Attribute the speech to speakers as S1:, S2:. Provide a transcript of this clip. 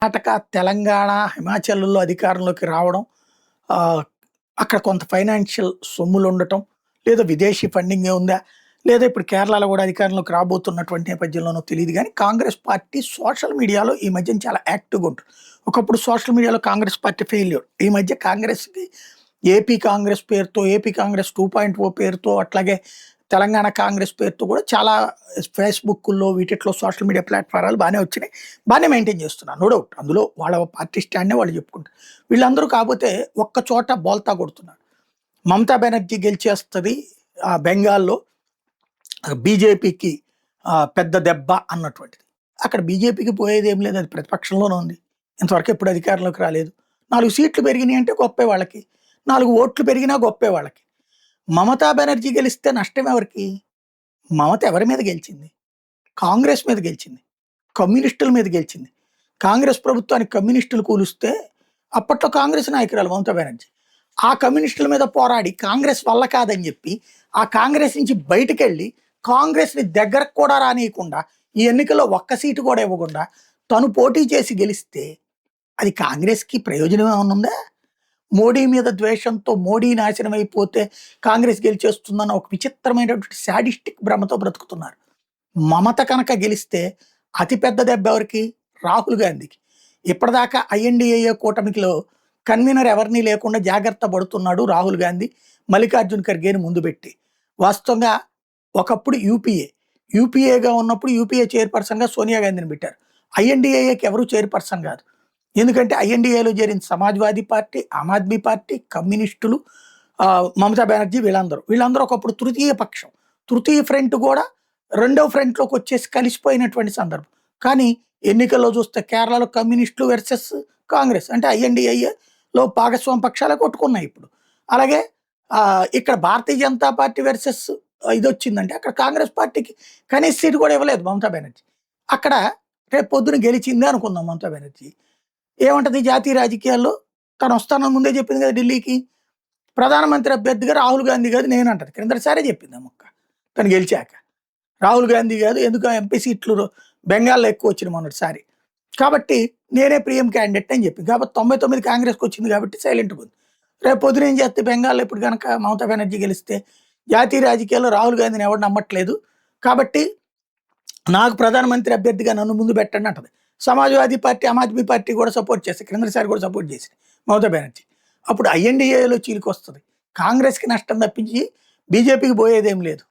S1: కర్ణాటక, తెలంగాణ, హిమాచల్‌లో అధికారంలోకి రావడం, ఆహ్, అక్కడ కొంత ఫైనాన్షియల్ సొమ్ములుండటం, లేదా విదేశీ ఫండింగే ఉందా? లేదా ఇప్పుడు కేరళలో గూడా అధికారంలోకి రాబోతున్నటువంటి నేపథ్యంలోనో తెలీదు గానీ, కాంగ్రెస్ పార్టీ సోషల్ మీడియాలో ఈ మధ్యన చాలా యాక్టివ్‌గా ఉంటుంది. ఒకప్పుడు సోషల్ మీడియాలో కాంగ్రెస్ పార్టీ ఫెయిల్యూర్. ఈ మధ్య కాంగ్రెస్‌కి ఏపీ కాంగ్రెస్ పేరుతో, ఏపీ కాంగ్రెస్ 2.0 పేరుతో, అట్లాగే తెలంగాణ కాంగ్రెస్ పేరుతో కూడా చాలా ఫేస్‌బుక్కుల్లో వీటిట్లో సోషల్ మీడియా ప్లాట్‌ఫారాలు బానే వచ్చినాయి. బానే మెయింటైన్ చేస్తున్నారు. No doubt. అందులో వాళ్ళ పార్టీ స్టాండ్‌నే వాళ్ళు చెప్పుకుంటారు. వీళ్ళందరూ కాపోతే ఒక్క చోట బోల్తా కొడుతున్నారు. మమతా బెనర్జీ గెలిచేస్తది బెంగాల్‌లో, బీజేపీకి పెద్ద దెబ్బ అన్నటువంటిది. అక్కడ బీజేపీకి పోయేదేం లేదు. అది ప్రతిపక్షంలోనే ఉంది. ఇంతవరకు ఎప్పుడు అధికారంలోకి రాలేదు. 4 సీట్లు పెరిగినాయి అంటే గొప్పే వాళ్ళకి. 4 ఓట్లు పెరిగినా గొప్పే వాళ్ళకి. మమతా బెనర్జీ గెలిస్తే నష్టం ఎవరికి? మమత ఎవరి మీద గెలిచింది? కాంగ్రెస్ మీద గెలిచింది. కమ్యూనిస్టుల మీద గెలిచింది. కాంగ్రెస్ ప్రభుత్వానికి కమ్యూనిస్టులు కూలిస్తే అప్పట్లో కాంగ్రెస్ నాయకురాలు మమతా బెనర్జీ. ఆ కమ్యూనిస్టుల మీద పోరాడి కాంగ్రెస్ వల్ల కాదని చెప్పి, ఆ కాంగ్రెస్ నుంచి బయటికెళ్ళి కాంగ్రెస్‌ని దగ్గరకు కూడా రానీయకుండా, ఈ ఎన్నికల్లో ఒక్క సీటు కూడా ఇవ్వకుండా తను పోటీ చేసి గెలిస్తే అది కాంగ్రెస్‌కి ప్రయోజనం ఏమన్నా ఉందా? మోడీ మీద ద్వేషంతో మోడీ నాశనం అయిపోతే కాంగ్రెస్ గెలిచేస్తుందన్న ఒక విచిత్రమైనటువంటి సాడిస్టిక్ భ్రమతో బ్రతుకుతున్నారు. మమత కనుక గెలిస్తే అతి పెద్ద దెబ్బ ఎవరికి? రాహుల్ గాంధీకి. ఇప్పటిదాకా ఐఎన్‌డీఏ కూటమిలో కన్వీనర్ ఎవరిని లేకుండా జాగ్రత్త పడుతున్నాడు రాహుల్ గాంధీ, మల్లికార్జున్ ఖర్గేని ముందు పెట్టి. వాస్తవంగా ఒకప్పుడు యూపీఏగా ఉన్నప్పుడు యూపీఏ చైర్పర్సన్‌గా సోనియా గాంధీని పెట్టారు. ఐఎన్‌డీఏకి ఎవరు చైర్పర్సన్ కాదు. ఎందుకంటే ఐఎన్‌డీఏలో చేరిన సమాజ్‌వాదీ పార్టీ, ఆమ్ ఆద్మీ పార్టీ, కమ్యూనిస్టులు, మమతా బెనర్జీ వీళ్ళందరూ ఒకప్పుడు తృతీయ పక్షం. తృతీయ ఫ్రంట్ కూడా రెండో ఫ్రంట్‌లోకి వచ్చేసి కలిసిపోయినటువంటి సందర్భం. కానీ ఎన్నికల్లో చూస్తే కేరళలో కమ్యూనిస్టులు వర్సెస్ కాంగ్రెస్ అంటే ఐఎన్‌డీఏలో భాగస్వామ్య పక్షాలే కొట్టుకున్నాయి ఇప్పుడు. అలాగే ఇక్కడ భారతీయ జనతా పార్టీ వర్సెస్ ఇదొచ్చిందంటే అక్కడ కాంగ్రెస్ పార్టీకి కనీస సీటు కూడా ఇవ్వలేదు మమతా బెనర్జీ. అక్కడ రేపు పొద్దున గెలిచిందే అనుకుందాం మమతా బెనర్జీ. ఏమంటది జాతీయ రాజకీయాల్లో? తను వస్తానని ముందే చెప్పింది కదా ఢిల్లీకి. ప్రధానమంత్రి అభ్యర్థిగా రాహుల్ గాంధీ కాదు నేనంటది. క్రిందటిసారే చెప్పింది ఆ ముక్క. తను గెలిచాక. రాహుల్ గాంధీ కాదు ఎందుకు ఎంపీ సీట్లు బెంగాల్‌లో ఎక్కువ వచ్చినాయి మొన్నటిసారి. కాబట్టి నేనే ప్రీఎం క్యాండిడేట్ అని చెప్పింది. కాబట్టి 99 కాంగ్రెస్‌కి వచ్చింది కాబట్టి సైలెంట్‌గా ఉంది. రేపు పొద్దున ఏం చేస్తే బెంగాల్‌లో ఇప్పుడు గనక మమతా బెనర్జీ గెలిస్తే జాతీయ రాజకీయాల్లో రాహుల్ గాంధీని ఎవడు నమ్మట్లేదు. కాబట్టి నాకు ప్రధానమంత్రి అభ్యర్థిగా నన్ను ముందు పెట్టండి అంటది. సమాజ్‌వాదీ పార్టీ, ఆమ్ ఆద్మీ పార్టీ కూడా సపోర్ట్ చేస్తాయి. క్రిందటిసారి కూడా సపోర్ట్ చేసినాయి మమతా బెనర్జీ. అప్పుడు ఐఎన్‌డీఏలో చీలికొస్తది. కాంగ్రెస్‌కి నష్టం తప్పించి బీజేపీకి పోయేదేం లేదు.